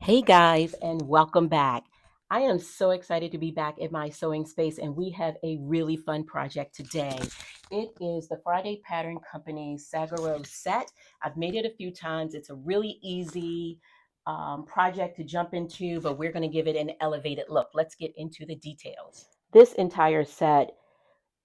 Hey guys, and welcome back. I am so excited to be back in my sewing space, and we have a really fun project today. It is the Friday Pattern Company's Saguaro Set. I've made it a few times. It's a really easy project to jump into, but we're going to give it an elevated look. Let's get into the details. This entire set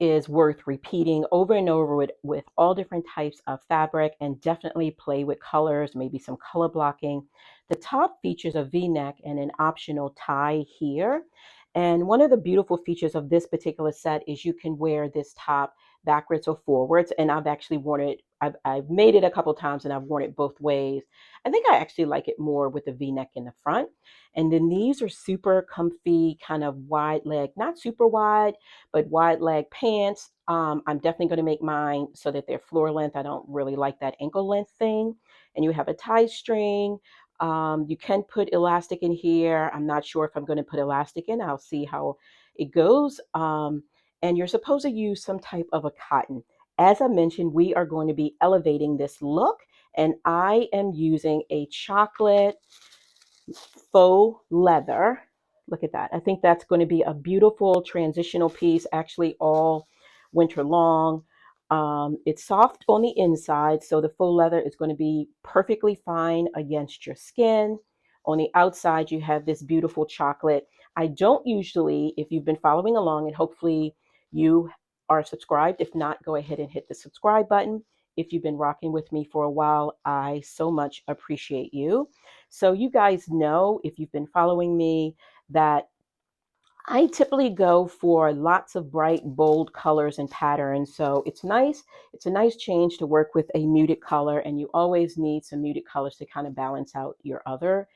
is worth repeating over and over with all different types of fabric, and definitely play with colors, maybe some color blocking. The top features a V-neck and an optional tie here. And one of the beautiful features of this particular set is you can wear this top backwards or forwards. And I've actually worn it, I've made it a couple times and I've worn it both ways. I think I actually like it more with the V-neck in the front. And then these are super comfy, kind of wide leg, not super wide, but wide leg pants. I'm definitely going to make mine so that they're floor length. I don't really like that ankle length thing. And you have a tie string. You can put elastic in here. I'm not sure if I'm going to put elastic in. I'll see how it goes. And you're supposed to use some type of a cotton. As I mentioned, we are going to be elevating this look, and I am using a chocolate faux leather. Look at that. I think that's going to be a beautiful transitional piece, actually all winter long. It's soft on the inside, so the faux leather is going to be perfectly fine against your skin. On the outside, you have this beautiful chocolate. I don't usually, if you've been following along, and hopefully you are subscribed. If not, go ahead and hit the subscribe button. If you've been rocking with me for a while, I so much appreciate you. So you guys know, if you've been following me, that I typically go for lots of bright, bold colors and patterns. So it's nice. It's a nice change to work with a muted color, and you always need some muted colors to kind of balance out your other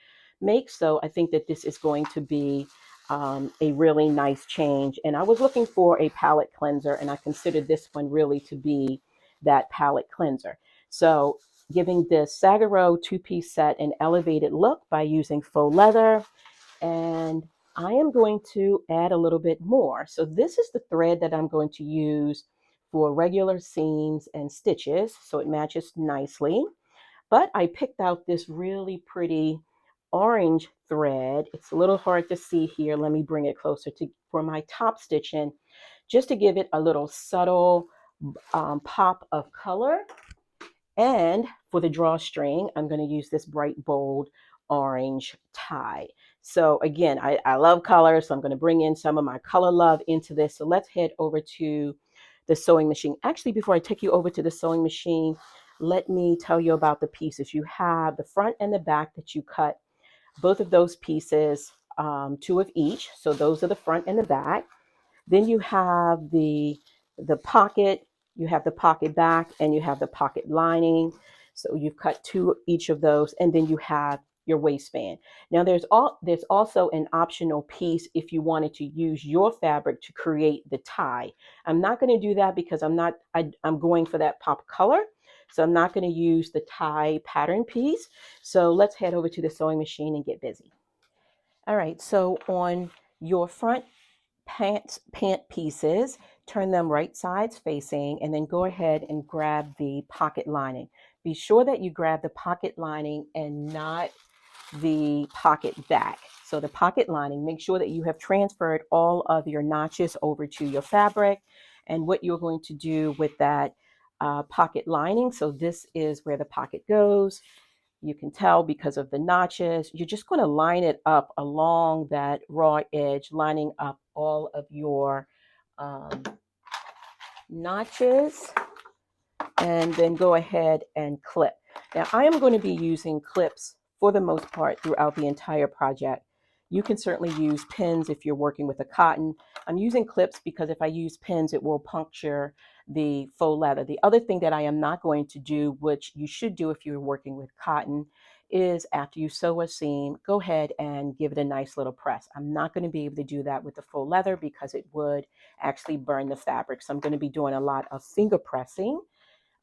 makes. So I think that this is going to be a really nice change. And I was looking for a palette cleanser, and I considered this one really to be that palette cleanser. So giving this Saguaro two-piece set an elevated look by using faux leather, and I am going to add a little bit more. So this is the thread that I'm going to use for regular seams and stitches, so it matches nicely. But I picked out this really pretty orange thread. It's a little hard to see here. Let me bring it closer to for my top stitching, just to give it a little subtle pop of color. And for the drawstring, I'm going to use this bright, bold orange tie. So again, I love color, so I'm going to bring in some of my color love into this. So let's head over to the sewing machine. Actually, before I take you over to the sewing machine, let me tell you about the pieces. You have the front and the back that you cut, both of those pieces, two of each. So those are the front and the back. Then you have the pocket, you have the pocket back, and you have the pocket lining. So you've cut two each of those, and then you have your waistband. Now there's also an optional piece if you wanted to use your fabric to create the tie. I'm not going to do that because I'm going for that pop color. So I'm not going to use the tie pattern piece. So let's head over to the sewing machine and get busy. All right, so on your front pant pieces, turn them right sides facing, and then go ahead and grab the pocket lining. Be sure that you grab the pocket lining and not the pocket back. So the pocket lining, make sure that you have transferred all of your notches over to your fabric, and what you're going to do with that pocket lining. So this is where the pocket goes. You can tell because of the notches. You're just going to line it up along that raw edge, lining up all of your um, notches, and then go ahead and clip. Now I am going to be using clips for the most part throughout the entire project. You can certainly use pins if you're working with a cotton. I'm using clips because if I use pins, it will puncture the faux leather. The other thing that I am not going to do, which you should do if you're working with cotton, is after you sew a seam, go ahead and give it a nice little press. I'm not going to be able to do that with the faux leather because it would actually burn the fabric. So I'm going to be doing a lot of finger pressing.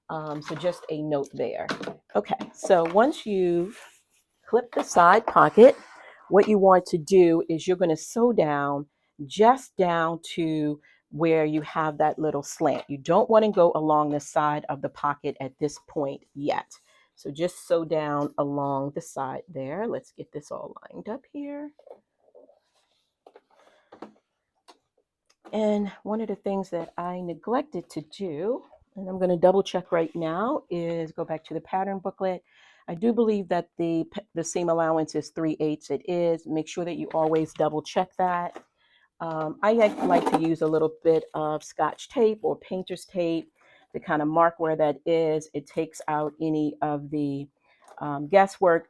So just a note there. Okay, so once you've clipped the side pocket, what you want to do is you're going to sew down just down to where you have that little slant. You don't want to go along the side of the pocket at this point yet. So just sew down along the side there. Let's get this all lined up here. And one of the things that I neglected to do, and I'm going to double check right now, is go back to the pattern booklet. I do believe that the seam allowance is 3/8. It is. Make sure that you always double check that. I like to use a little bit of Scotch tape or painter's tape to kind of mark where that is. It takes out any of the guesswork.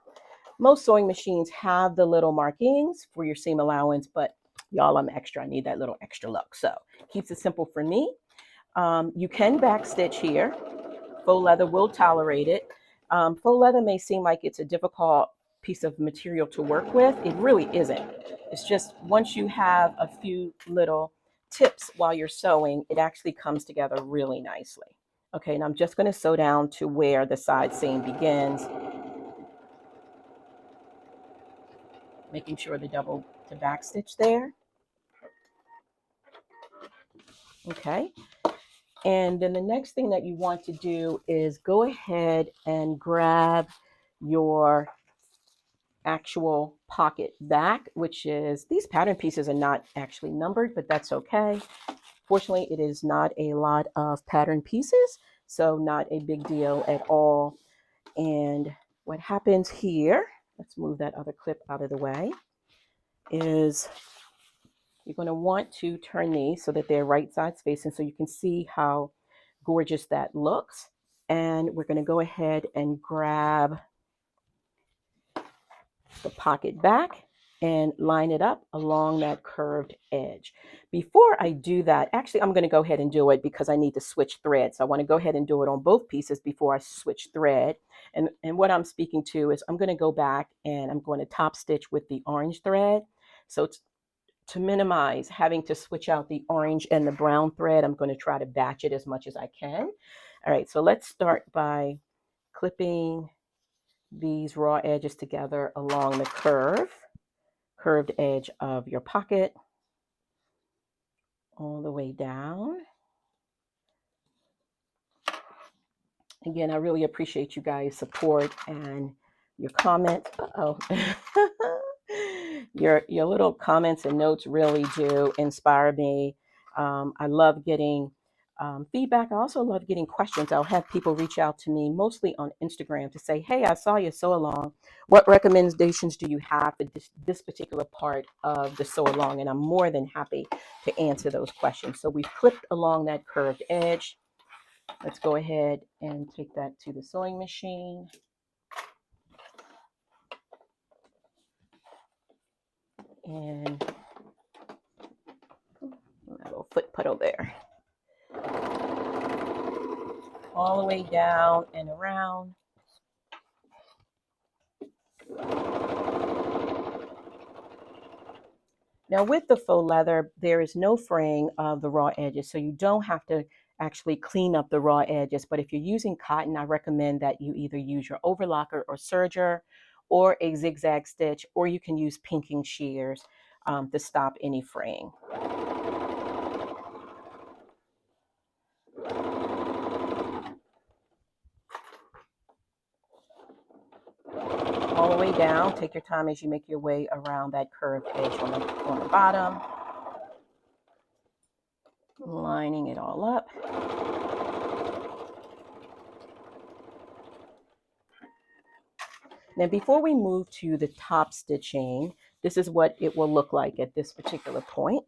Most sewing machines have the little markings for your seam allowance, but y'all, I'm extra. I need that little extra look. So keeps it simple for me. You can backstitch here. Faux leather will tolerate it. Faux leather may seem like it's a difficult piece of material to work with. It really isn't. It's just once you have a few little tips while you're sewing, it actually comes together really nicely. Okay, and I'm just going to sew down to where the side seam begins, making sure the double to back stitch there. Okay, and then the next thing that you want to do is go ahead and grab your actual pocket back, which is, these pattern pieces are not actually numbered, but that's okay. Fortunately, it is not a lot of pattern pieces, so not a big deal at all. And what happens here, let's move that other clip out of the way, is you're going to want to turn these so that they're right sides facing so you can see how gorgeous that looks. And we're going to go ahead and grab the pocket back and line it up along that curved edge. Before I do that, actually, I'm going to go ahead and do it because I need to switch thread. So I want to go ahead and do it on both pieces before I switch thread. And what I'm speaking to is I'm going to go back and I'm going to top stitch with the orange thread. So to minimize having to switch out the orange and the brown thread, I'm going to try to batch it as much as I can. All right, so let's start by clipping these raw edges together along the curved edge of your pocket all the way down. Again, I really appreciate you guys' support and your comments. Your little comments and notes really do inspire me. I love getting feedback. I also love getting questions. I'll have people reach out to me, mostly on Instagram, to say, hey, I saw you sew along. What recommendations do you have for this particular part of the sew along? And I'm more than happy to answer those questions. So we've clipped along that curved edge. Let's go ahead and take that to the sewing machine. And a little foot puddle there. All the way down and around. Now with the faux leather, there is no fraying of the raw edges, so you don't have to actually clean up the raw edges. But if you're using cotton, I recommend that you either use your overlocker or serger or a zigzag stitch, or you can use pinking shears to stop any fraying. All the way down. Take your time as you make your way around that curved edge on the bottom. Lining it all up. Now, before we move to the top stitching, this is what it will look like at this particular point.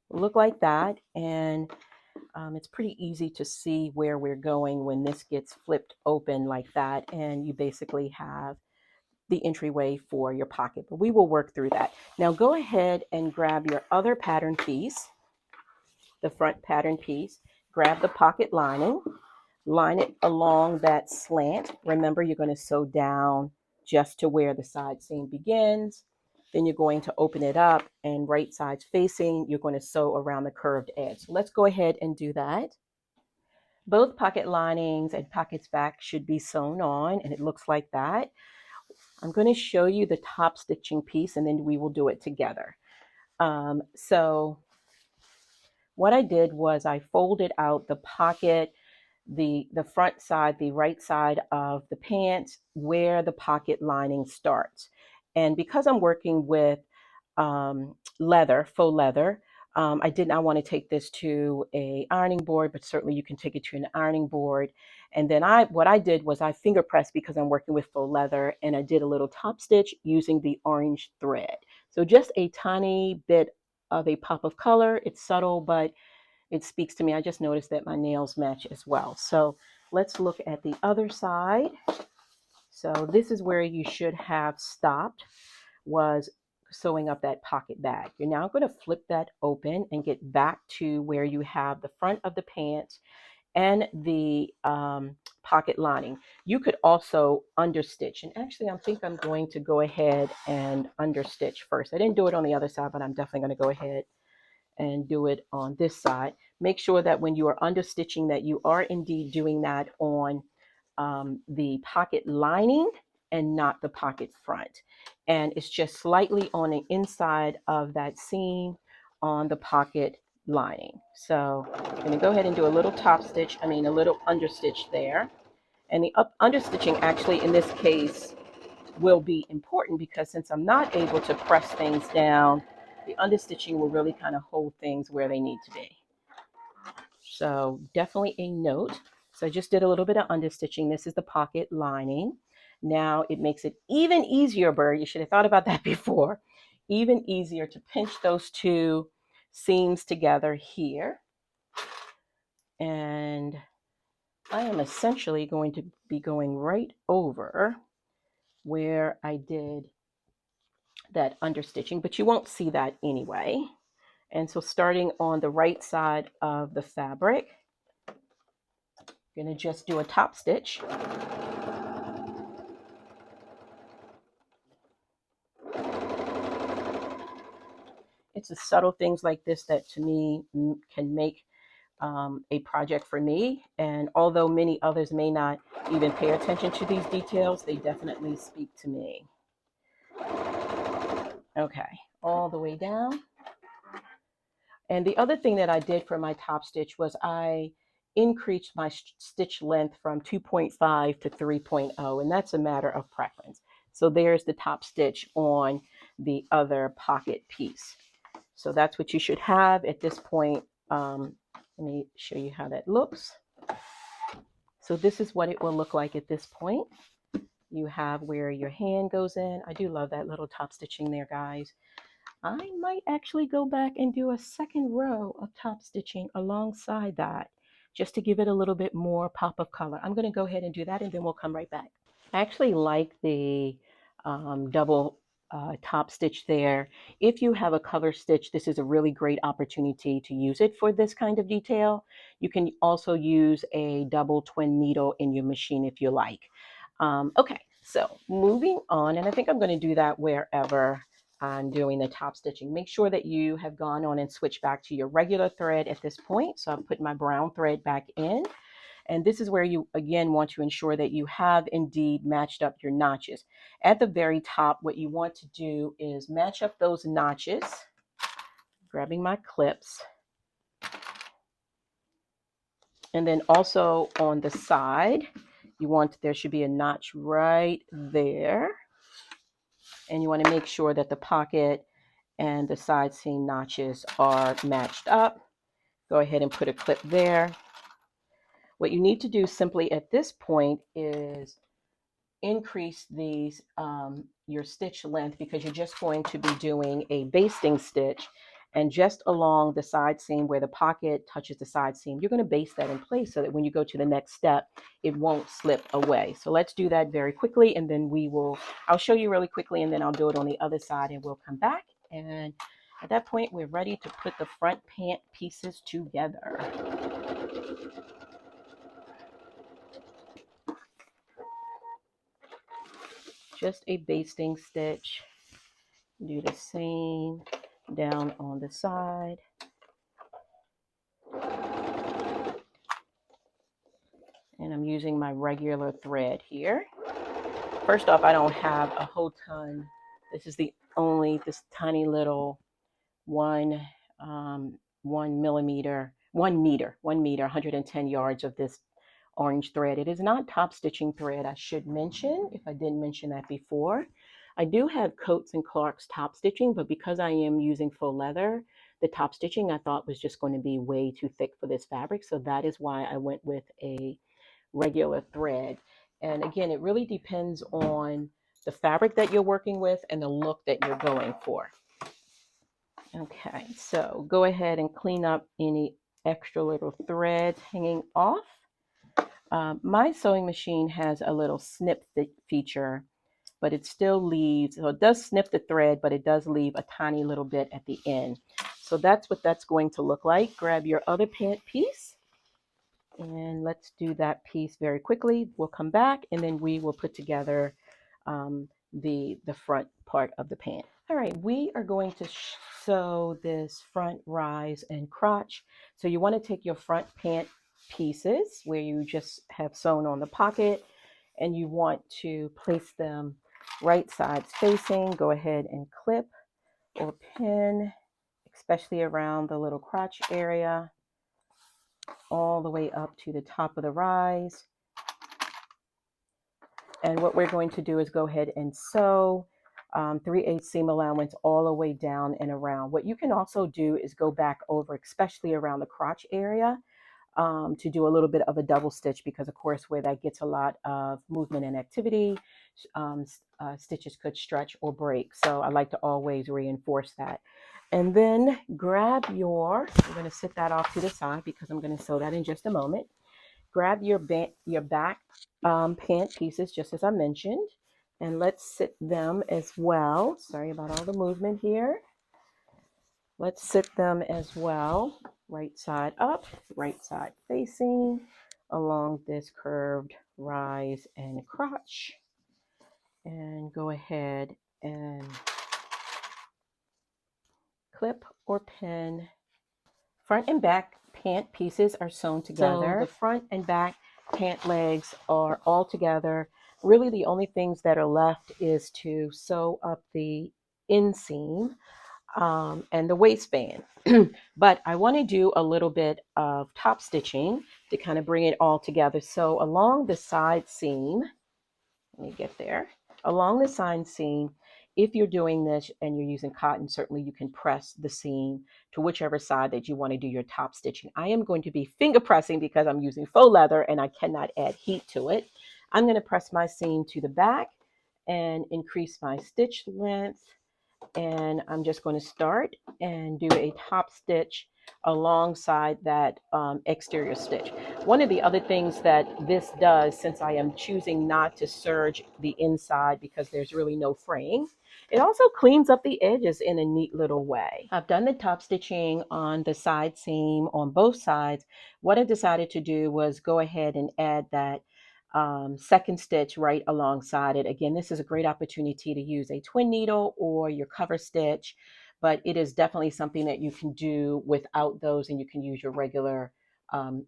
It'll look like that, and it's pretty easy to see where we're going when this gets flipped open like that, and you basically have the entryway for your pocket, but we will work through that. Now go ahead and grab your other pattern piece, the front pattern piece, grab the pocket lining, line it along that slant. Remember, you're going to sew down just to where the side seam begins. Then you're going to open it up, and right sides facing, you're going to sew around the curved edge. So let's go ahead and do that. Both pocket linings and pockets back should be sewn on, and it looks like that. I'm going to show you the top stitching piece, and then we will do it together. So what I did was I folded out the pocket the front side, the right side of the pants where the pocket lining starts. And because I'm working with leather, faux leather, I did not want to take this to a ironing board, but certainly you can take it to an ironing board. And then what I did was I finger pressed because I'm working with faux leather, and I did a little top stitch using the orange thread. So just a tiny bit of a pop of color. It's subtle, but it speaks to me. I just noticed that my nails match as well. So let's look at the other side. So this is where you should have stopped, was sewing up that pocket bag. You're now going to flip that open and get back to where you have the front of the pants and the pocket lining. You could also understitch. And actually, I think I'm going to go ahead and understitch first. I didn't do it on the other side, but I'm definitely going to go ahead and do it on this side. Make sure that when you are understitching that you are indeed doing that on the pocket lining and not the pocket front. And it's just slightly on the inside of that seam on the pocket lining. So I'm going to go ahead and do a little a little understitch there. And the understitching actually in this case will be important because since I'm not able to press things down, the understitching will really kind of hold things where they need to be. So definitely a note. So I just did a little bit of understitching. This is the pocket lining. Now it makes it even easier, Bird. You should have thought about that before. Even easier to pinch those two seams together here. And I am essentially going to be going right over where I did that understitching, but you won't see that anyway. And so starting on the right side of the fabric, I'm going to just do a top stitch. It's the subtle things like this that to me can make a project for me. And although many others may not even pay attention to these details, they definitely speak to me. Okay, all the way down. And the other thing that I did for my top stitch was I increased my stitch length from 2.5 to 3.0, and that's a matter of preference. So there's the top stitch on the other pocket piece. So that's what you should have at this point. Let me show you how that looks. So this is what it will look like at this point. You have where your hand goes in. I do love that little top stitching there, guys. I might actually go back and do a second row of top stitching alongside that, just to give it a little bit more pop of color. I'm going to go ahead and do that, and then we'll come right back. I actually like the double top stitch there. If you have a color stitch, this is a really great opportunity to use it for this kind of detail. You can also use a double twin needle in your machine if you like. Okay, so moving on, and I think I'm going to do that wherever I'm doing the top stitching. Make sure that you have gone on and switched back to your regular thread at this point. So I'm putting my brown thread back in. And this is where you, again, want to ensure that you have indeed matched up your notches. At the very top, what you want to do is match up those notches, grabbing my clips. And then also on the side, there should be a notch right there. And you want to make sure that the pocket and the side seam notches are matched up. Go ahead and put a clip there. What you need to do simply at this point is increase these your stitch length, because you're just going to be doing a basting stitch, and just along the side seam where the pocket touches the side seam, you're going to baste that in place so that when you go to the next step, it won't slip away. So let's do that very quickly, and then I'll show you really quickly, and then I'll do it on the other side, and we'll come back. And at that point, we're ready to put the front pant pieces together. Just a basting stitch. Do the same down on the side. And I'm using my regular thread here. First off, I don't have a whole ton. This is this tiny little 1 meter, 110 yards of this orange thread. It is not top stitching thread, I should mention, if I didn't mention that before. I do have Coats and Clark's top stitching, but because I am using faux leather, the top stitching I thought was just going to be way too thick for this fabric. So that is why I went with a regular thread. And again, it really depends on the fabric that you're working with and the look that you're going for. Okay, so go ahead and clean up any extra little threads hanging off. My sewing machine has a little snip feature, but it still leaves, so it does snip the thread, but it does leave a tiny little bit at the end. So that's what that's going to look like. Grab your other pant piece, and let's do that piece very quickly. We'll come back, and then we will put together the front part of the pant. All right, we are going to sew this front rise and crotch. So you want to take your front pant pieces where you just have sewn on the pocket, and you want to place them right sides facing. Go ahead and clip or pin, especially around the little crotch area, all the way up to the top of the rise. And what we're going to do is go ahead and sew 3/8 seam allowance all the way down and around. What you can also do is go back over, especially around the crotch area, to do a little bit of a double stitch, because of course where that gets a lot of movement and activity, stitches could stretch or break. So I like to always reinforce that. And then grab your, I'm going to sit that off to the side because I'm going to sew that in just a moment. Grab your back pant pieces, just as I mentioned, and let's sit them as well. Sorry about all the movement here. Let's sit them as well, right side up, right side facing, along this curved rise and crotch. And go ahead and clip or pin. Front and back pant pieces are sewn together. So the front and back pant legs are all together. Really the only things that are left is to sew up the inseam and the waistband. But I want to do a little bit of top stitching to kind of bring it all together. So along the side seam, let me get there. Along the side seam, if you're doing this and you're using cotton, certainly you can press the seam to whichever side that you want to do your top stitching. I am going to be finger pressing because I'm using faux leather and I cannot add heat to it. I'm going to press my seam to the back and increase my stitch length. And I'm just going to start and do a top stitch alongside that exterior stitch. One of the other things that this does, since I am choosing not to serge the inside because there's really no fraying, it also cleans up the edges in a neat little way. I've done the top stitching on the side seam on both sides. What I decided to do was go ahead and add that second stitch right alongside it. Again, this is a great opportunity to use a twin needle or your cover stitch, but it is definitely something that you can do without those, and you can use your regular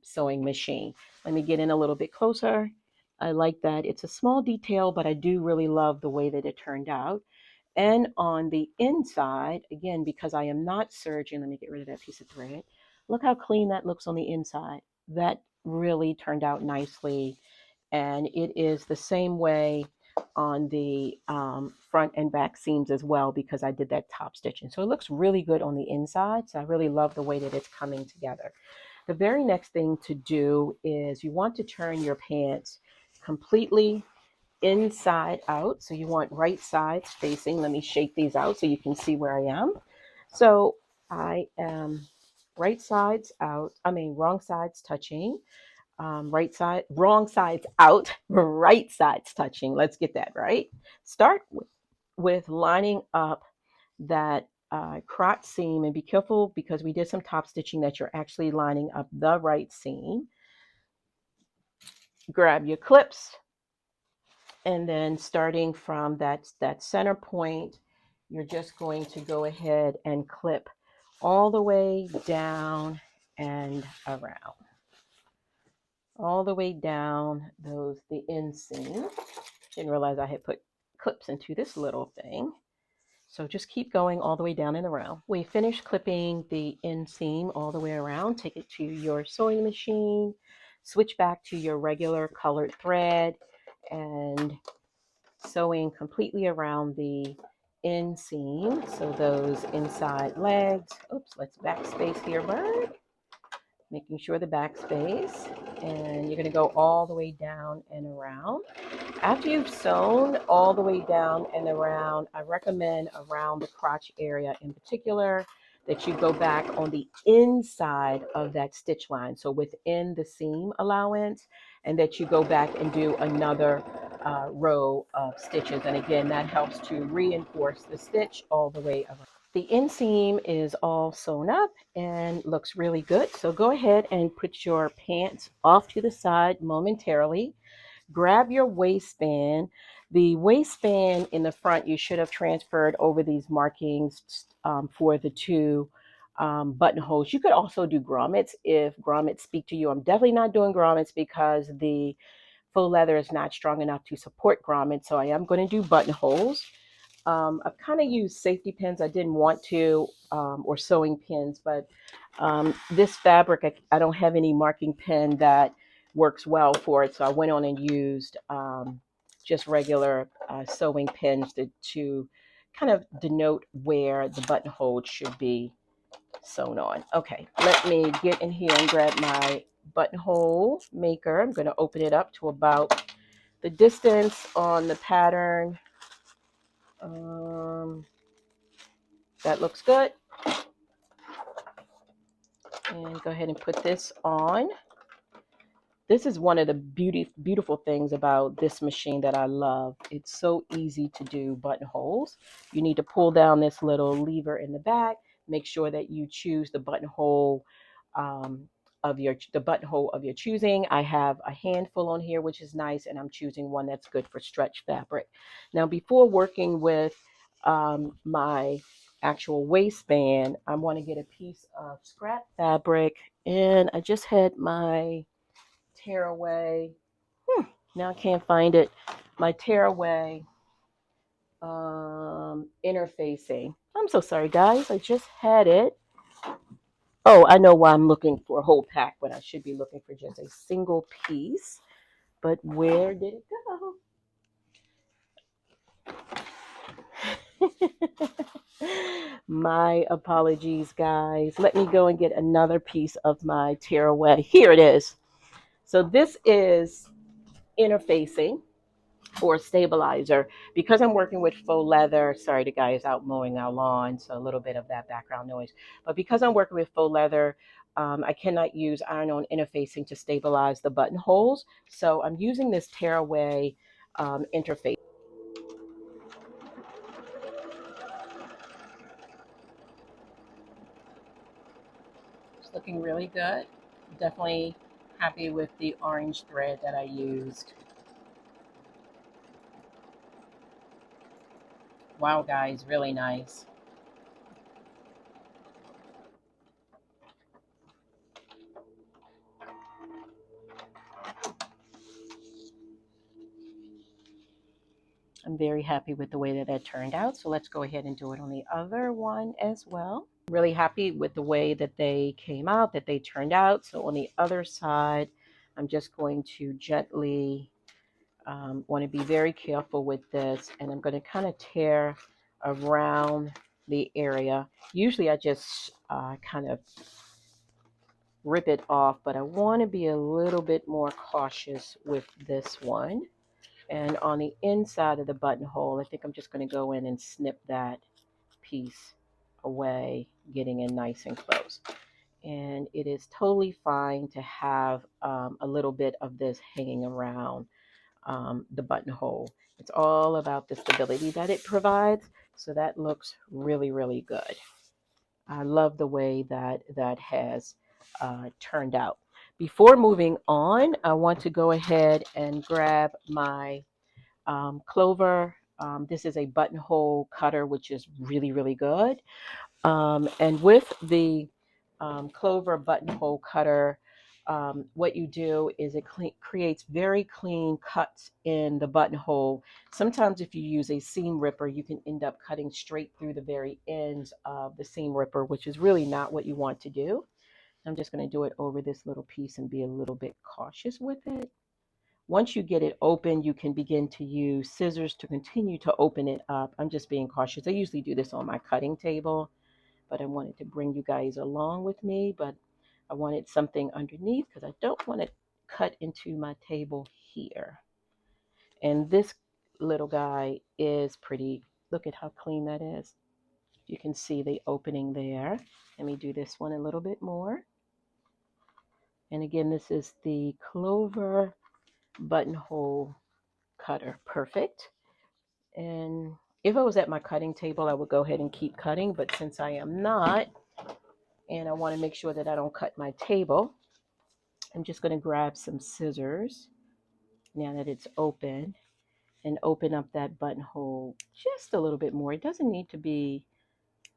sewing machine. Let me get in a little bit closer. I like that. It's a small detail, but I do really love the way that it turned out. And on the inside, again, because I am not serging, let me get rid of that piece of thread. Look how clean that looks on the inside. That really turned out nicely. And it is the same way on the front and back seams as well, because I did that top stitching. So it looks really good on the inside. So I really love the way that it's coming together. The very next thing to do is you want to turn your pants completely inside out. So you want right sides facing. Let me shake these out so you can see where I am. So I am right sides out, wrong sides touching. Right side, wrong sides out, right sides touching. Let's get that right. Start with lining up that crotch seam, and be careful because we did some top stitching that you're actually lining up the right seam. Grab your clips, and then starting from that center point, you're just going to go ahead and clip all the way down and around. All the way down the inseam. Didn't realize I had put clips into this little thing. So just keep going all the way down and around. We finished clipping the inseam all the way around. Take it to your sewing machine. switch back to your regular colored thread and sewing completely around the inseam. So those inside legs, oops, let's backspace here, bird. Making sure the backspace, and you're going to go all the way down and around. After you've sewn all the way down and around, I recommend around the crotch area in particular that you go back on the inside of that stitch line, so within the seam allowance, and that you go back and do another row of stitches. And again, that helps to reinforce the stitch all the way around. The inseam is all sewn up and looks really good. So go ahead and put your pants off to the side momentarily. Grab your waistband. The waistband in the front, you should have transferred over these markings for the two buttonholes. You could also do grommets if grommets speak to you. I'm definitely not doing grommets because the faux leather is not strong enough to support grommets. So I am going to do buttonholes. I've kind of used safety pins. I didn't want to, or sewing pins, but this fabric, I don't have any marking pin that works well for it. So I went on and used just regular sewing pins to kind of denote where the buttonhole should be sewn on. Okay, let me get in here and grab my buttonhole maker. I'm going to open it up to about the distance on the pattern. That looks good. And go ahead and put this on. This is one of the beautiful things about this machine that I love. It's so easy to do buttonholes. You need to pull down this little lever in the back. Make sure that you choose the buttonhole the buttonhole of your choosing. I have a handful on here, which is nice, and I'm choosing one that's good for stretch fabric. Now, before working with my actual waistband, I want to get a piece of scrap fabric, and I just had my tearaway. Now I can't find it. My tearaway interfacing. I'm so sorry, guys. I just had it. Oh, I know why I'm looking for a whole pack when I should be looking for just a single piece. But where did it go? My apologies, guys. Let me go and get another piece of my tearaway. Here it is. So this is interfacing or stabilizer. Because I'm working with faux leather, sorry, the guy is out mowing our lawn, so a little bit of that background noise. But because I'm working with faux leather, I cannot use iron-on interfacing to stabilize the buttonholes. So I'm using this tearaway interface. It's looking really good. Definitely happy with the orange thread that I used. Wow, guys, really nice. I'm very happy with the way that that turned out. So let's go ahead and do it on the other one as well. Really happy with the way that they came out, that they turned out. So on the other side, I'm just going to gently, want to be very careful with this. And I'm going to kind of tear around the area. Usually I just kind of rip it off, but I want to be a little bit more cautious with this one. And on the inside of the buttonhole, I think I'm just going to go in and snip that piece away, getting in nice and close. And it is totally fine to have a little bit of this hanging around the buttonhole. It's all about the stability that it provides. So that looks really, really good. I love the way that that has turned out. Before moving on, I want to go ahead and grab my Clover. This is a buttonhole cutter, which is really, really good. And with the Clover buttonhole cutter, what you do is it creates very clean cuts in the buttonhole. Sometimes if you use a seam ripper, you can end up cutting straight through the very ends of the seam ripper, which is really not what you want to do. I'm just going to do it over this little piece and be a little bit cautious with it. Once you get it open, you can begin to use scissors to continue to open it up. I'm just being cautious. I usually do this on my cutting table, but I wanted to bring you guys along with me. But I wanted something underneath because I don't want to cut into my table here. And this little guy is pretty, look at how clean that is. You can see the opening there. Let me do this one a little bit more. And again, this is the Clover buttonhole cutter. Perfect. And if I was at my cutting table, I would go ahead and keep cutting. But since I am not, and I want to make sure that I don't cut my table, I'm just going to grab some scissors now that it's open and open up that buttonhole just a little bit more. It doesn't need to be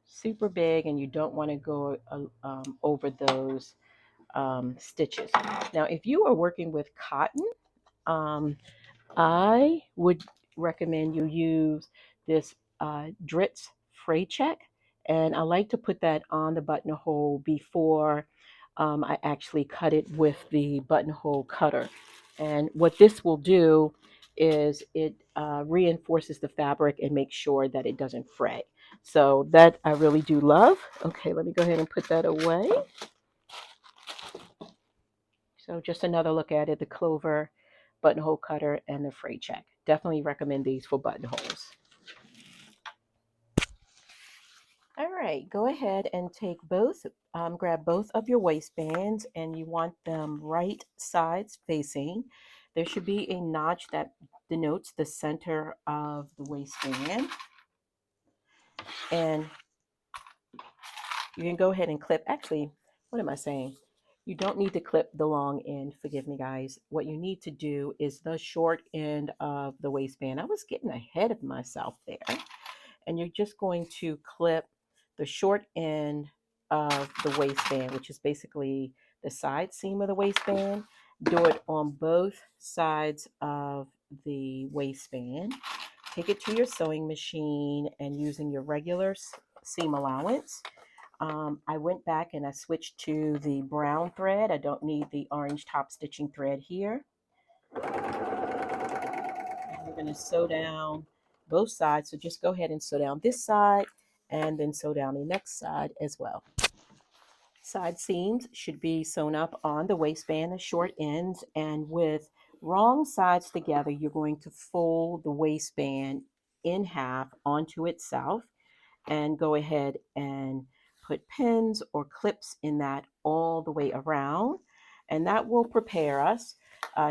super big, and you don't want to go over those stitches. Now, if you are working with cotton, I would recommend you use this Dritz fray check, and I like to put that on the buttonhole before I actually cut it with the buttonhole cutter. And what this will do is it reinforces the fabric and makes sure that it doesn't fray. So that I really do love. Okay, let me go ahead and put that away. So just another look at it, the Clover buttonhole cutter and the fray check. Definitely recommend these for buttonholes. All right, go ahead and take both, grab both of your waistbands, and you want them right sides facing. There should be a notch that denotes the center of the waistband. And you can go ahead and clip. Actually, what am I saying? You don't need to clip the long end. Forgive me, guys. What you need to do is the short end of the waistband. I was getting ahead of myself there. And you're just going to clip the short end of the waistband, which is basically the side seam of the waistband. Do it on both sides of the waistband. Take it to your sewing machine and using your regular seam allowance. I went back and I switched to the brown thread. I don't need the orange top stitching thread here. We're going to sew down both sides. So just go ahead and sew down this side and then sew down the next side as well. Side seams should be sewn up on the waistband, the short ends, and with wrong sides together, you're going to fold the waistband in half onto itself and go ahead and put pins or clips in that all the way around. And that will prepare us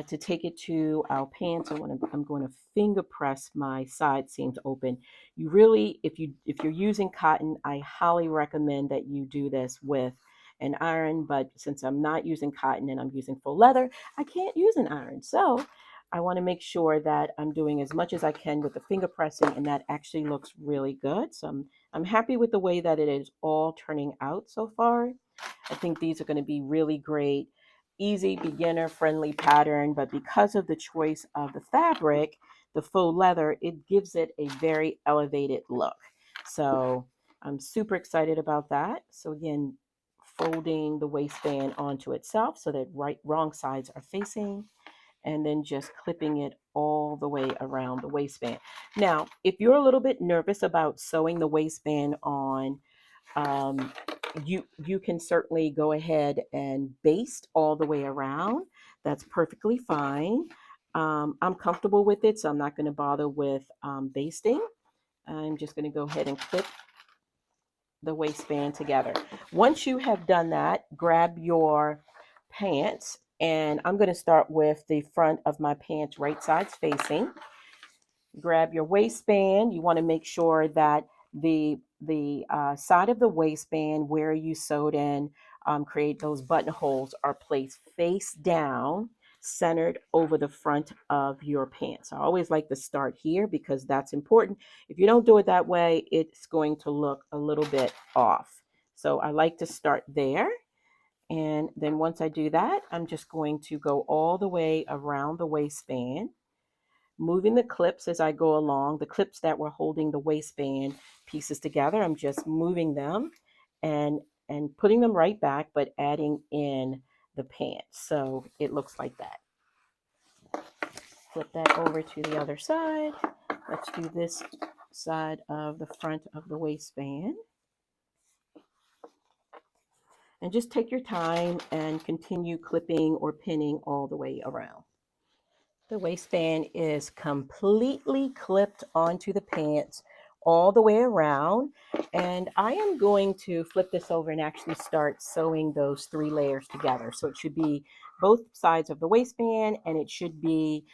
to take it to our pants. I'm going to finger press my side seams open. You really, if you're using cotton, I highly recommend that you do this with an iron. But since I'm not using cotton and I'm using faux leather, I can't use an iron. So I want to make sure that I'm doing as much as I can with the finger pressing, and that actually looks really good. So I'm happy with the way that it is all turning out so far. I think these are going to be really great, easy, beginner-friendly pattern, but because of the choice of the fabric, the faux leather, it gives it a very elevated look. So I'm super excited about that. So again, folding the waistband onto itself so that wrong sides are facing, and then just clipping it all the way around the waistband. Now, if you're a little bit nervous about sewing the waistband on, you can certainly go ahead and baste all the way around. That's perfectly fine. I'm comfortable with it, so I'm not going to bother with basting. I'm just going to go ahead and clip the waistband together. Once you have done that, grab your pants, and I'm going to start with the front of my pants, right sides facing. Grab your waistband. You want to make sure that the side of the waistband where you sewed in, create those buttonholes, are placed face down, centered over the front of your pants. I always like to start here because that's important. If you don't do it that way, it's going to look a little bit off. So I like to start there. And then once I do that, I'm just going to go all the way around the waistband, moving the clips as I go along. The clips that were holding the waistband pieces together, I'm just moving them and and putting them right back, but adding in the pants. So it looks like that. Flip that over to the other side. Let's do this side of the front of the waistband. And just take your time and continue clipping or pinning all the way around. The waistband is completely clipped onto the pants all the way around. And I am going to flip this over and actually start sewing those 3 layers together. So it should be both sides of the waistband and it should be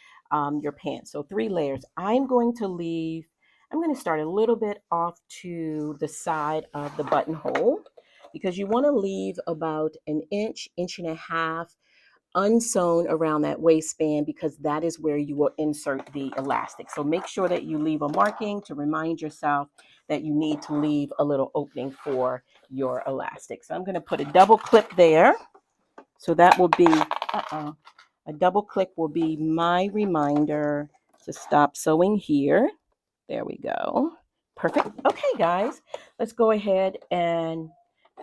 your pants. So 3 layers. I'm going to start a little bit off to the side of the buttonhole because you want to leave about an inch, inch and a half unsewn around that waistband because that is where you will insert the elastic. So make sure that you leave a marking to remind yourself that you need to leave a little opening for your elastic. So I'm going to put a double clip there. So that will be, a double clip will be my reminder to stop sewing here. There we go. Perfect. Okay, guys, let's go ahead and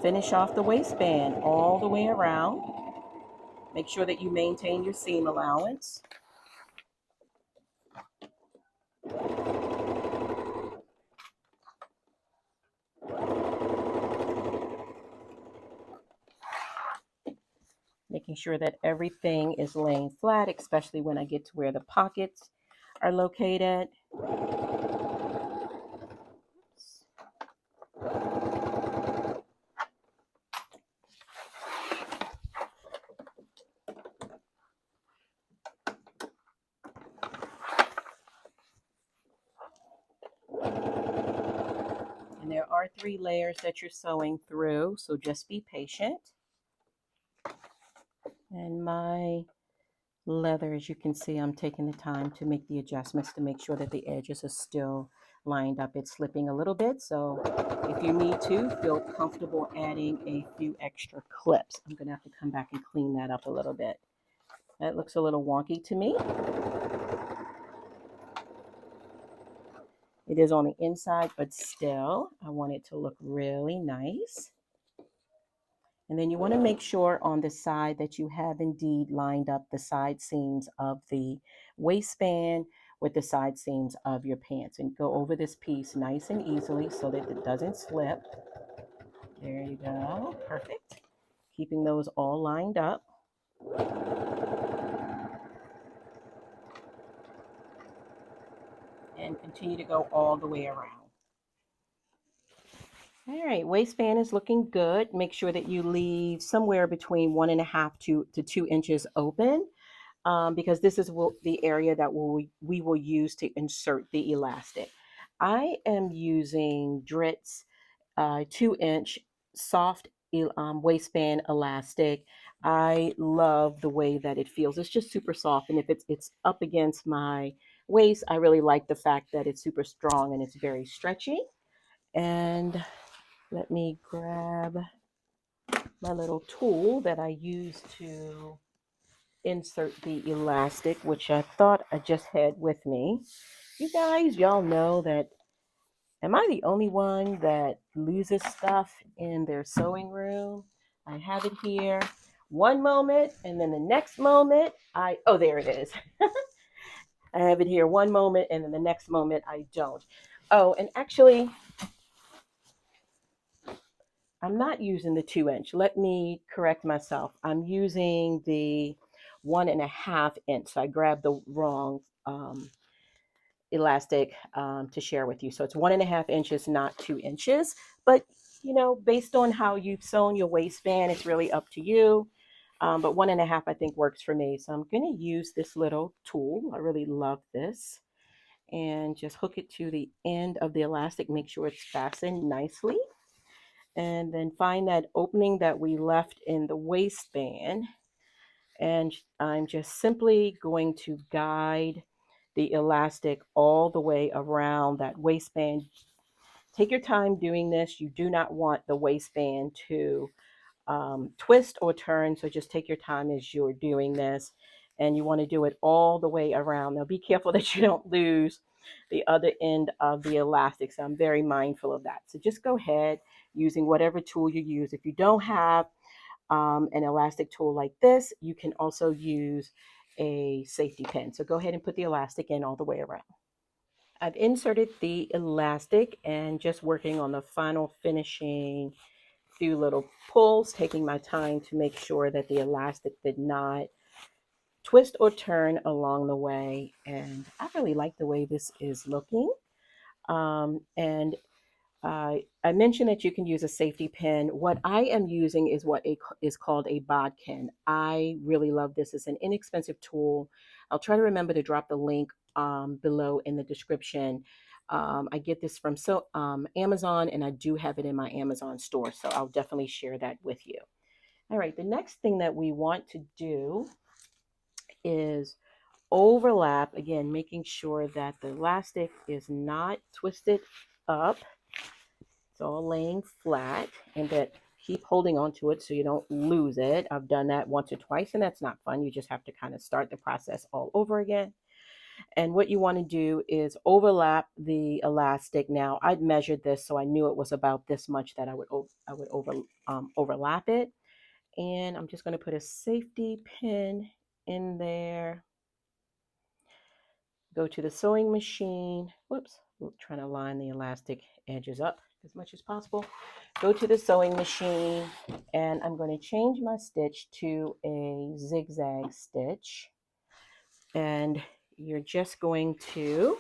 finish off the waistband all the way around. Make sure that you maintain your seam allowance. Making sure that everything is laying flat, especially when I get to where the pockets are located. And there are 3 layers that you're sewing through, so just be patient. And my leather, as you can see, I'm taking the time to make the adjustments to make sure that the edges are still lined up. It's slipping a little bit, so if you need to, feel comfortable adding a few extra clips. I'm going to have to come back and clean that up a little bit. That looks a little wonky to me. It is on the inside, but still, I want it to look really nice. And then you want to make sure on the side that you have indeed lined up the side seams of the waistband with the side seams of your pants. And go over this piece nice and easily so that it doesn't slip. There you go. Perfect. Keeping those all lined up. And continue to go all the way around. All right, waistband is looking good. Make sure that you leave somewhere between 1.5 to 2 inches open because this is the area that we will use to insert the elastic. I am using Drit's 2-inch soft waistband elastic. I love the way that it feels. It's just super soft, and if it's up against my waist, I really like the fact that it's super strong and it's very stretchy. And let me grab my little tool that I use to insert the elastic, which I thought I just had with me. You guys, y'all know that, am I the only one that loses stuff in their sewing room? I have it here one moment, and then the next moment, oh, there it is. I have it here one moment, and then the next moment, I don't. Oh, and actually, I'm not using the 2-inch. Let me correct myself. I'm using the 1.5 inch. So I grabbed the wrong elastic to share with you. So it's 1.5 inches, not 2 inches. But, you know, based on how you've sewn your waistband, it's really up to you. But 1.5, I think, works for me. So I'm going to use this little tool. I really love this. And just hook it to the end of the elastic. Make sure it's fastened nicely. And then find that opening that we left in the waistband. And I'm just simply going to guide the elastic all the way around that waistband. Take your time doing this. You do not want the waistband to twist or turn. So just take your time as you're doing this. And you want to do it all the way around. Now be careful that you don't lose the other end of the elastic. So I'm very mindful of that. So just go ahead using whatever tool you use. If you don't have an elastic tool like this, you can also use a safety pin. So go ahead and put the elastic in all the way around. I've inserted the elastic and just working on the final finishing few little pulls, taking my time to make sure that the elastic did not twist or turn along the way. And I really like the way this is looking. And I mentioned that you can use a safety pin. What I am using is what is called a bodkin. I really love this. It's an inexpensive tool. I'll try to remember to drop the link below in the description. I get this from Amazon, and I do have it in my Amazon store, so I'll definitely share that with you. All right, the next thing that we want to do is overlap, again, making sure that the elastic is not twisted up. It's all laying flat, and that keep holding on to it so you don't lose it. I've done that once or twice, and that's not fun. You just have to kind of start the process all over again. And what you want to do is overlap the elastic. Now, I'd measured this, so I knew it was about this much that I would overlap it. And I'm just going to put a safety pin in there. Go to the sewing machine. Whoops, I'm trying to line the elastic edges up as much as possible. Go to the sewing machine, and I'm going to change my stitch to a zigzag stitch. And you're just going to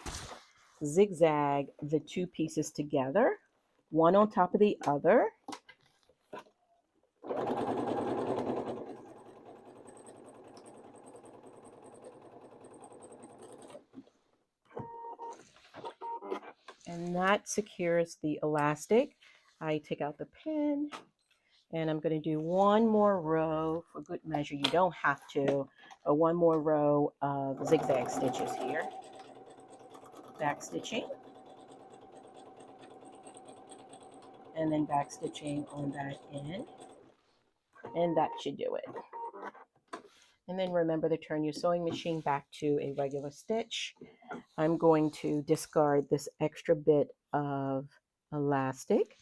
zigzag the two pieces together, one on top of the other. And that secures the elastic. I take out the pin, and I'm going to do one more row for good measure. You don't have to, but one more row of zigzag stitches here. Back stitching, and then back stitching on that end, and that should do it. And then remember to turn your sewing machine back to a regular stitch. I'm going to discard this extra bit of elastic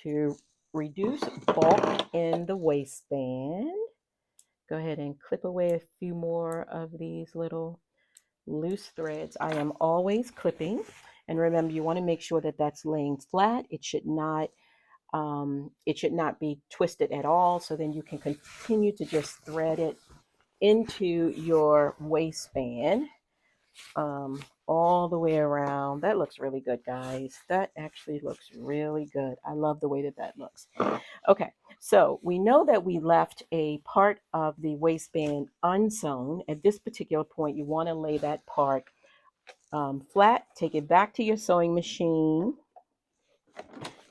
to reduce bulk in the waistband. Go ahead and clip away a few more of these little loose threads. I am always clipping, and remember, you want to make sure that that's laying flat. It should not be twisted at all. So then you can continue to just thread it into your waistband all the way around. That looks really good, guys. That actually looks really good. I love the way that that looks. Okay, so we know that we left a part of the waistband unsewn. At this particular point, you want to lay that part flat. Take it back to your sewing machine,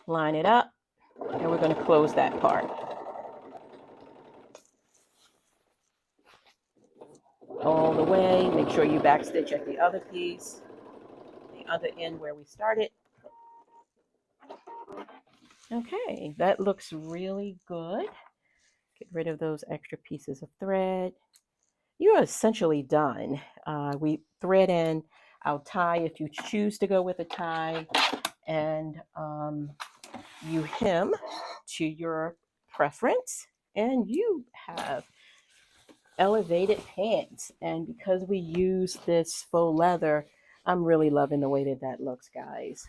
line it up, and we're going to close that part. All the way. Make sure you back stitch at the other piece, the other end where we started. Okay, that looks really good. Get rid of those extra pieces of thread. You're essentially done. We thread in our tie if you choose to go with a tie, and you hem to your preference, and you have elevated pants. And because we use this faux leather, I'm really loving the way that that looks, guys.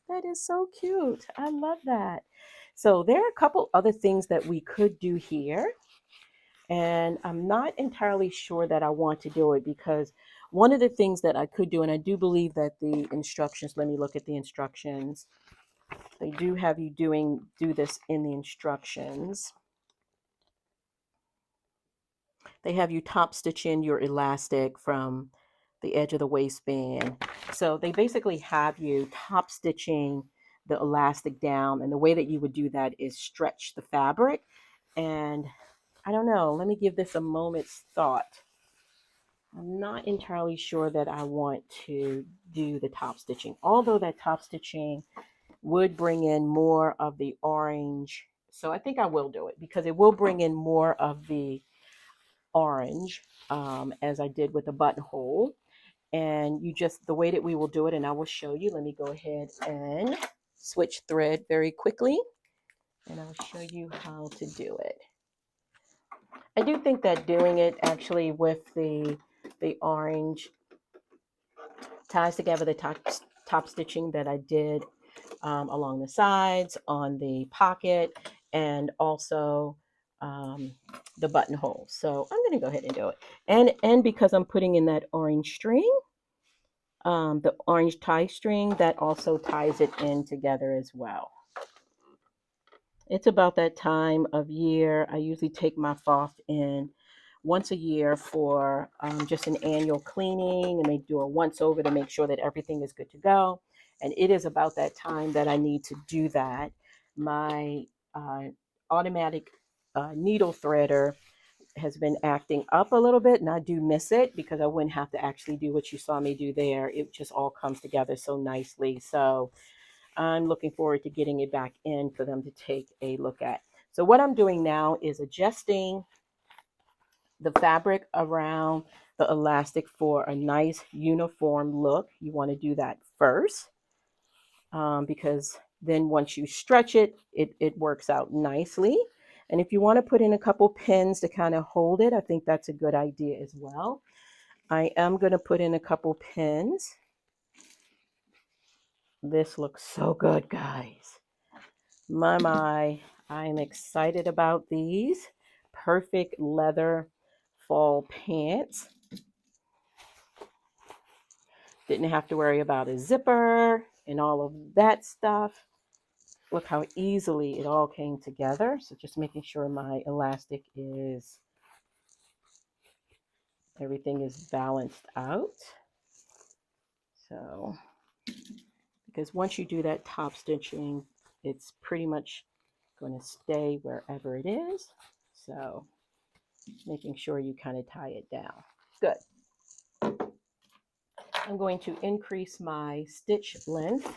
That is so cute. I love that. So there are a couple other things that we could do here, and I'm not entirely sure that I want to do it, because one of the things that I could do, and I do believe that the instructions, let me look at the instructions. They do have you do this in the instructions. They have you top stitch in your elastic from the edge of the waistband. So they basically have you top stitching the elastic down, and the way that you would do that is stretch the fabric. And I don't know, let me give this a moment's thought. I'm not entirely sure that I want to do the top stitching, although that top stitching would bring in more of the orange. So I think I will do it, because it will bring in more of the orange, as I did with the buttonhole. And you just, the way that we will do it, and I will show you, let me go ahead and switch thread very quickly, and I'll show you how to do it. I do think that doing it actually with the orange ties together the top stitching that I did along the sides, on the pocket, and also the buttonhole. So I'm going to go ahead and do it. And because I'm putting in that orange string, the orange tie string, that also ties it in together as well. It's about that time of year. I usually take my Faux in once a year for just an annual cleaning, and they do a once over to make sure that everything is good to go. And it is about that time that I need to do that. My automatic needle threader has been acting up a little bit, and I do miss it because I wouldn't have to actually do what you saw me do there. It just all comes together so nicely. So I'm looking forward to getting it back in for them to take a look at. So what I'm doing now is adjusting the fabric around the elastic for a nice uniform look. You want to do that first because then once you stretch it, it works out nicely. And if you want to put in a couple pins to kind of hold it, I think that's a good idea as well. I am going to put in a couple pins. This looks so good, guys. My, I'm excited about these. Perfect leather fall pants. Didn't have to worry about a zipper and all of that stuff. Look how easily it all came together. So just making sure my elastic is, everything is balanced out. So, because once you do that top stitching, it's pretty much going to stay wherever it is. So making sure you kind of tie it down. Good. I'm going to increase my stitch length.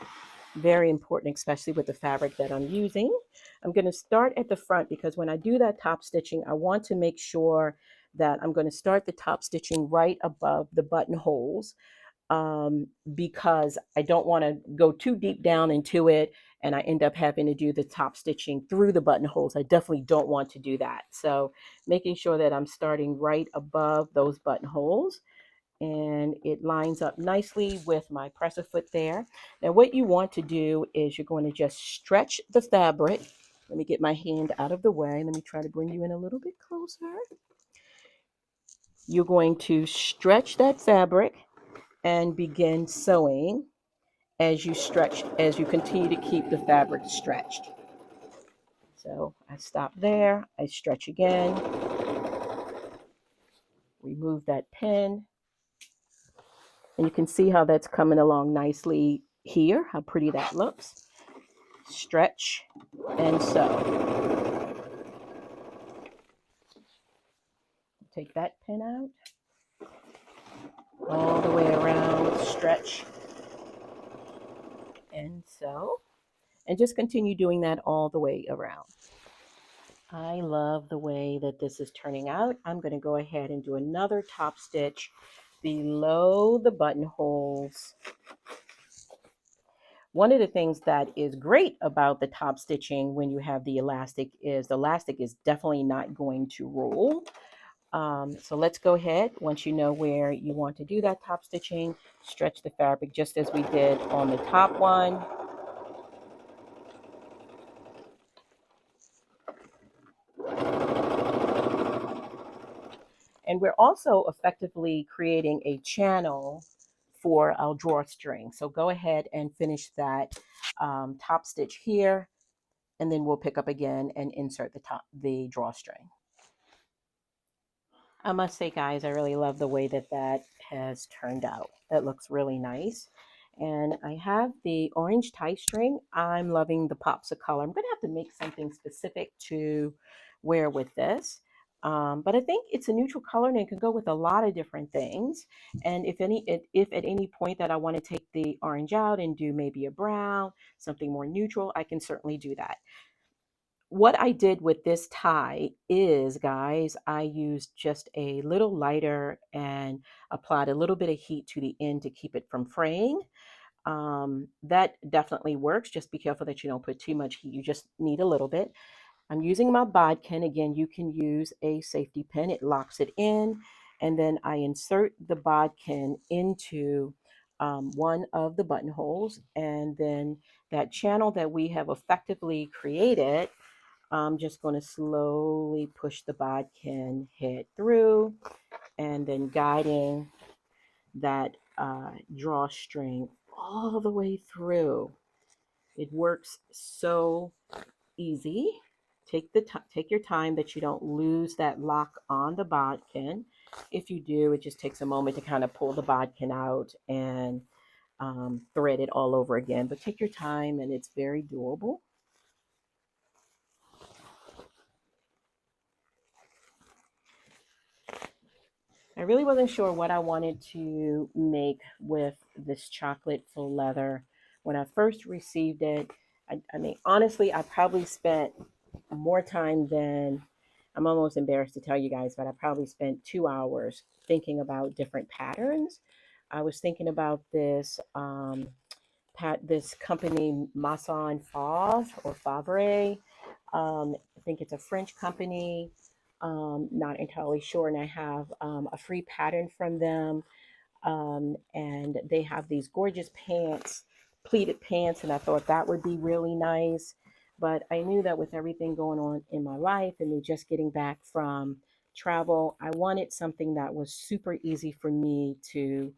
Very important, especially with the fabric that I'm using. I'm going to start at the front because when I do that top stitching, I want to make sure that I'm going to start the top stitching right above the buttonholes because I don't want to go too deep down into it and I end up having to do the top stitching through the buttonholes. I definitely don't want to do that. So making sure that I'm starting right above those buttonholes, and it lines up nicely with my presser foot there. Now what you want to do is you're going to just stretch the fabric. Let me get my hand out of the way. Let me try to bring you in a little bit closer. You're going to stretch that fabric and begin sewing as you stretch, as you continue to keep the fabric stretched. So I stop there, I stretch again, remove that pin, and you can see how that's coming along nicely here, how pretty that looks. Stretch and sew. Take that pin out, all the way around, stretch and sew, and just continue doing that all the way around. I love the way that this is turning out. I'm going to go ahead and do another top stitch below the buttonholes. One of the things that is great about the top stitching when you have the elastic is definitely not going to roll. So let's go ahead. Once you know where you want to do that top stitching, stretch the fabric just as we did on the top one. And we're also effectively creating a channel for our drawstring. So go ahead and finish that top stitch here, and then we'll pick up again and insert the drawstring. I must say, guys, I really love the way that that has turned out. That looks really nice. And I have the orange tie string. I'm loving the pops of color. I'm going to have to make something specific to wear with this. But I think it's a neutral color and it can go with a lot of different things. And if at any point that I want to take the orange out and do maybe a brown, something more neutral, I can certainly do that. What I did with this tie is, guys, I used just a little lighter and applied a little bit of heat to the end to keep it from fraying. That definitely works. Just be careful that you don't put too much heat. You just need a little bit. I'm using my bodkin. Again, you can use a safety pin. It locks it in. And then I insert the bodkin into one of the buttonholes. And then that channel that we have effectively created, I'm just going to slowly push the bodkin head through and then guiding that drawstring all the way through. It works so easy. Take your time that you don't lose that lock on the bodkin. If you do, it just takes a moment to kind of pull the bodkin out and thread it all over again. But take your time, and it's very doable. I really wasn't sure what I wanted to make with this chocolate faux leather. When I first received it, I mean, honestly, I probably spent more time than I'm almost embarrassed to tell you guys, but I probably spent 2 hours thinking about different patterns. I was thinking about this company Masson Favre or Favre. I think it's a French company. Not entirely sure, and I have a free pattern from them, and they have these gorgeous pants, pleated pants, and I thought that would be really nice. But I knew that with everything going on in my life and me just getting back from travel, I wanted something that was super easy for me to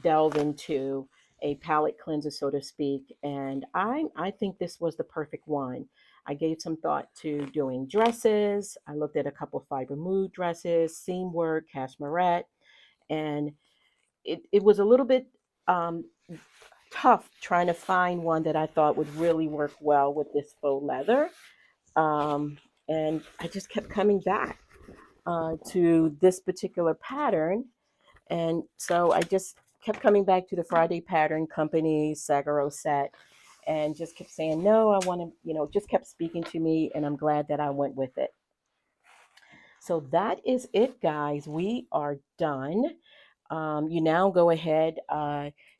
delve into, a palette cleanser, so to speak. And I think this was the perfect one. I gave some thought to doing dresses. I looked at a couple fiber mood dresses, seam work, cashmere, and it was a little bit um, tough trying to find one that I thought would really work well with this faux leather. And I just kept coming back to this particular pattern. And so I just kept coming back to the Friday Pattern Company, Saguaro Set, and just kept saying, no, I want to, just kept speaking to me. And I'm glad that I went with it. So that is it, guys. We are done. You now go ahead,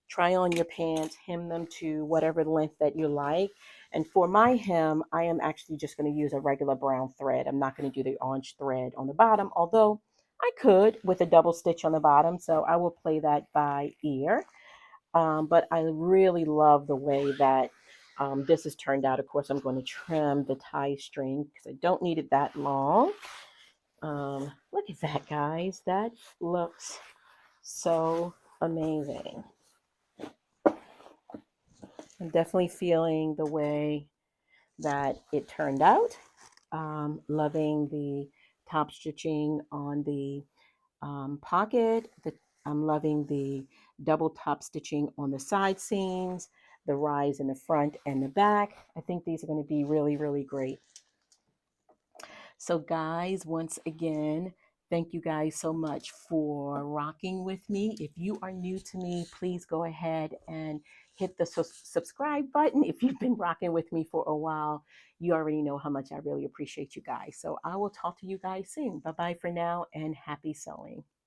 try on your pants, hem them to whatever length that you like. And for my hem, I am actually just going to use a regular brown thread. I'm not going to do the orange thread on the bottom, although I could with a double stitch on the bottom. So I will play that by ear. But I really love the way that this has turned out. Of course, I'm going to trim the tie string because I don't need it that long. Look at that, guys. That looks so amazing. I'm definitely feeling the way that it turned out. Loving the top stitching on the pocket. I'm loving the double top stitching on the side seams, the rise in the front and the back. I think these are going to be really, really great. So guys, once again, thank you guys so much for rocking with me. If you are new to me, please go ahead and hit the subscribe button. If you've been rocking with me for a while, you already know how much I really appreciate you guys. So I will talk to you guys soon. Bye-bye for now and happy sewing.